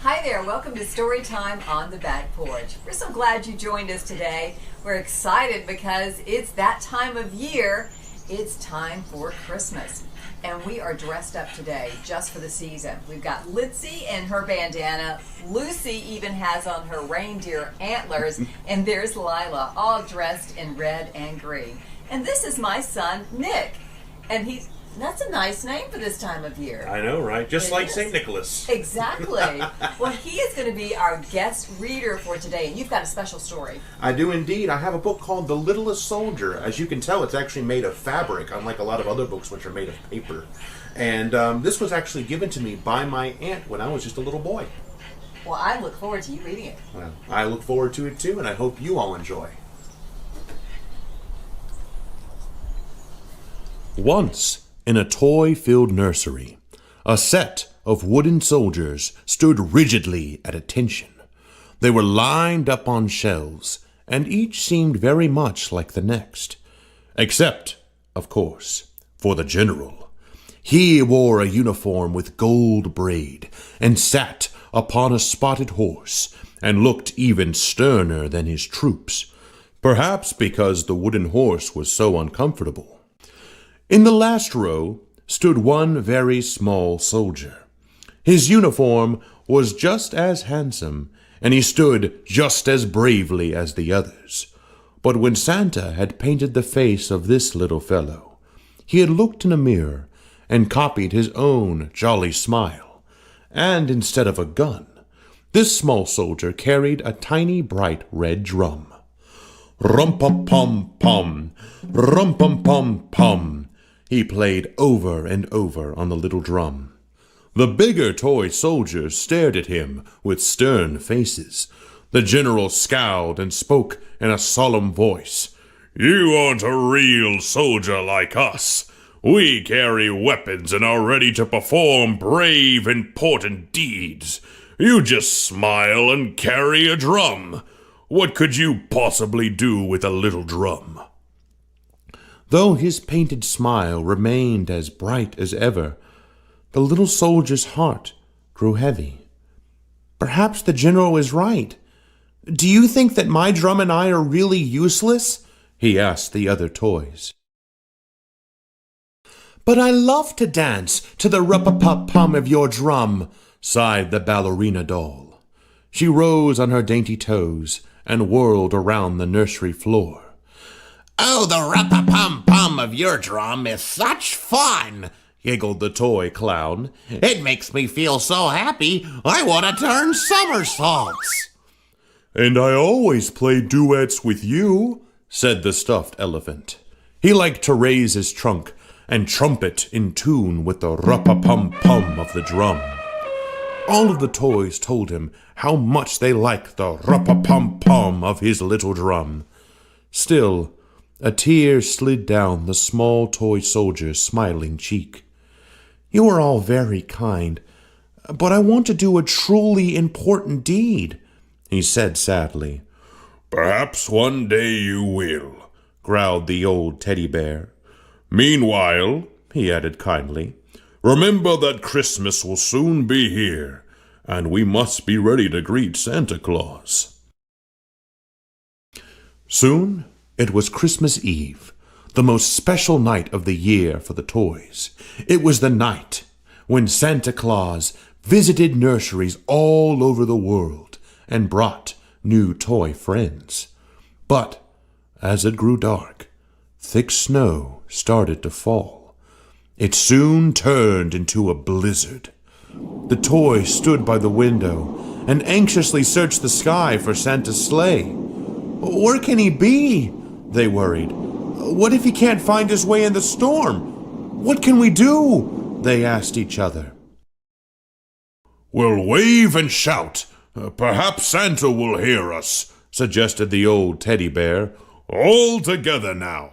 Hi there, welcome to Story Time on the Back Porch. We're so glad you joined us today. We're excited because it's that time of year. It's time for Christmas. And we are dressed up today just for the season. We've got Litzy in her bandana. Lucy even has on her reindeer antlers. And there's Lila, all dressed in red and green. And this is my son, Nick. And that's a nice name for this time of year. I know, right? Just like St. Nicholas. Exactly. Well, he is going to be our guest reader for today, and you've got a special story. I do indeed. I have a book called The Littliest Soldier. As you can tell, it's actually made of fabric, unlike a lot of other books which are made of paper. And this was actually given to me by my aunt when I was just a little boy. Well, I look forward to you reading it. Well, I look forward to it too, and I hope you all enjoy. Once, in a toy-filled nursery, a set of wooden soldiers stood rigidly at attention. They were lined up on shelves, and each seemed very much like the next. Except, of course, for the general. He wore a uniform with gold braid, and sat upon a spotted horse, and looked even sterner than his troops, perhaps because the wooden horse was so uncomfortable. In the last row stood one very small soldier. His uniform was just as handsome, and he stood just as bravely as the others. But when Santa had painted the face of this little fellow, he had looked in a mirror and copied his own jolly smile. And instead of a gun, this small soldier carried a tiny bright red drum. Rum-pum-pum-pum, rum-pum-pum-pum, he played over and over on the little drum. The bigger toy soldiers stared at him with stern faces. The general scowled and spoke in a solemn voice. "You aren't a real soldier like us. We carry weapons and are ready to perform brave, important deeds. You just smile and carry a drum. What could you possibly do with a little drum?" Though his painted smile remained as bright as ever, the little soldier's heart grew heavy. Perhaps the general is right. "Do you think that my drum and I are really useless?" he asked the other toys. "But I love to dance to the rup-a-pum of your drum," sighed the ballerina doll. She rose on her dainty toes and whirled around the nursery floor. "Oh, the rup-a-pum-pum of your drum is such fun," giggled the toy clown. "It makes me feel so happy, I want to turn somersaults." "And I always play duets with you," said the stuffed elephant. He liked to raise his trunk and trumpet in tune with the rup-a-pum-pum of the drum. All of the toys told him how much they liked the rup-a-pum-pum of his little drum. Still, a tear slid down the small toy soldier's smiling cheek. "You are all very kind, but I want to do a truly important deed," he said sadly. "Perhaps one day you will," growled the old teddy bear. "Meanwhile," he added kindly, "remember that Christmas will soon be here, and we must be ready to greet Santa Claus." Soon it was Christmas Eve, the most special night of the year for the toys. It was the night when Santa Claus visited nurseries all over the world and brought new toy friends. But as it grew dark, thick snow started to fall. It soon turned into a blizzard. The toys stood by the window and anxiously searched the sky for Santa's sleigh. "Where can he be?" they worried. "What if he can't find his way in the storm? What can we do?" they asked each other. "We'll wave and shout. Perhaps Santa will hear us," suggested the old teddy bear. "All together now."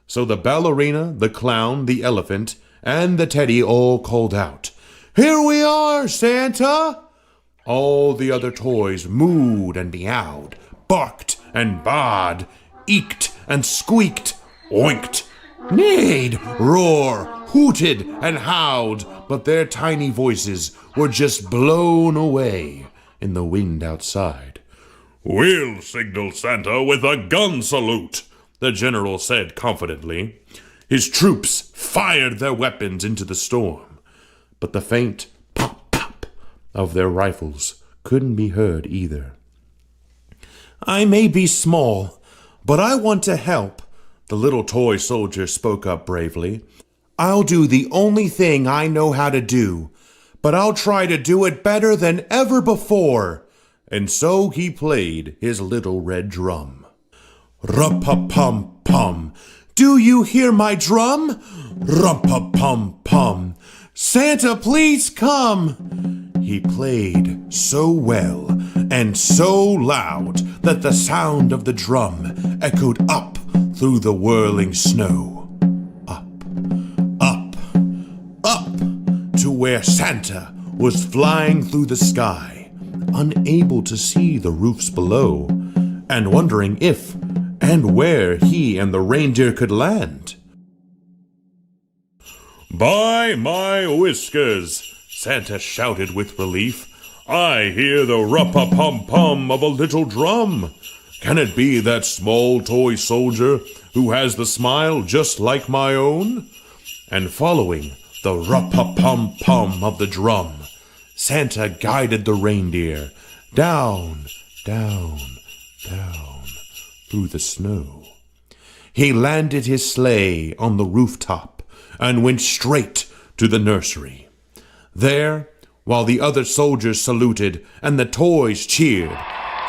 So the ballerina, the clown, the elephant, and the teddy all called out, "Here we are, Santa!" All the other toys mooed and meowed, barked and baaed, eeked and squeaked, oinked, neighed, roar, hooted and howled, but their tiny voices were just blown away in the wind outside. "We'll signal Santa with a gun salute," the general said confidently. His troops fired their weapons into the storm, but the faint pop-pop of their rifles couldn't be heard either. "I may be small, but I want to help," the little toy soldier spoke up bravely. "I'll do the only thing I know how to do, but I'll try to do it better than ever before." And so he played his little red drum. "Rum-pa-pum-pum, do you hear my drum? Rum-pa-pum-pum, Santa, please come." He played so well and so loud that the sound of the drum echoed up through the whirling snow. Up, up, up, to where Santa was flying through the sky, unable to see the roofs below, and wondering if and where he and the reindeer could land. "By my whiskers," Santa shouted with relief, "I hear the rup-a-pum-pum of a little drum. Can it be that small toy soldier who has the smile just like my own?" And following the rup-a-pum-pum of the drum, Santa guided the reindeer down, down, down through the snow. He landed his sleigh on the rooftop and went straight to the nursery. There, while the other soldiers saluted and the toys cheered,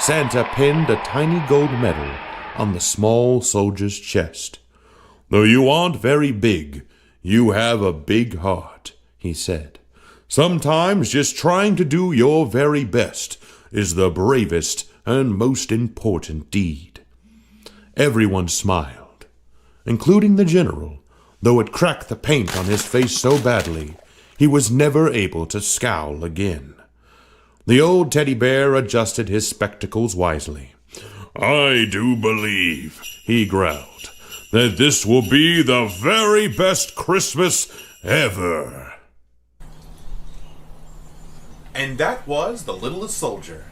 Santa pinned a tiny gold medal on the small soldier's chest. "Though you aren't very big, you have a big heart," he said. "Sometimes just trying to do your very best is the bravest and most important deed." Everyone smiled, including the general, though it cracked the paint on his face so badly he was never able to scowl again. The old teddy bear adjusted his spectacles wisely. "I do believe," he growled, "that this will be the very best Christmas ever." And that was The Littlest Soldier.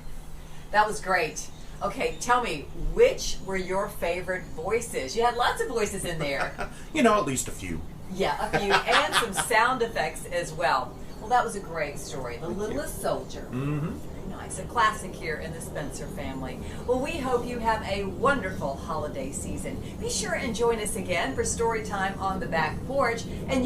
That was great. Okay, tell me, which were your favorite voices? You had lots of voices in there. At least a few. Yeah, a few, and some sound effects as well. Well, that was a great story. The Littlest Soldier. Mm-hmm. Very nice. A classic here in the Spencer family. Well, we hope you have a wonderful holiday season. Be sure and join us again for Storytime on the Back Porch. And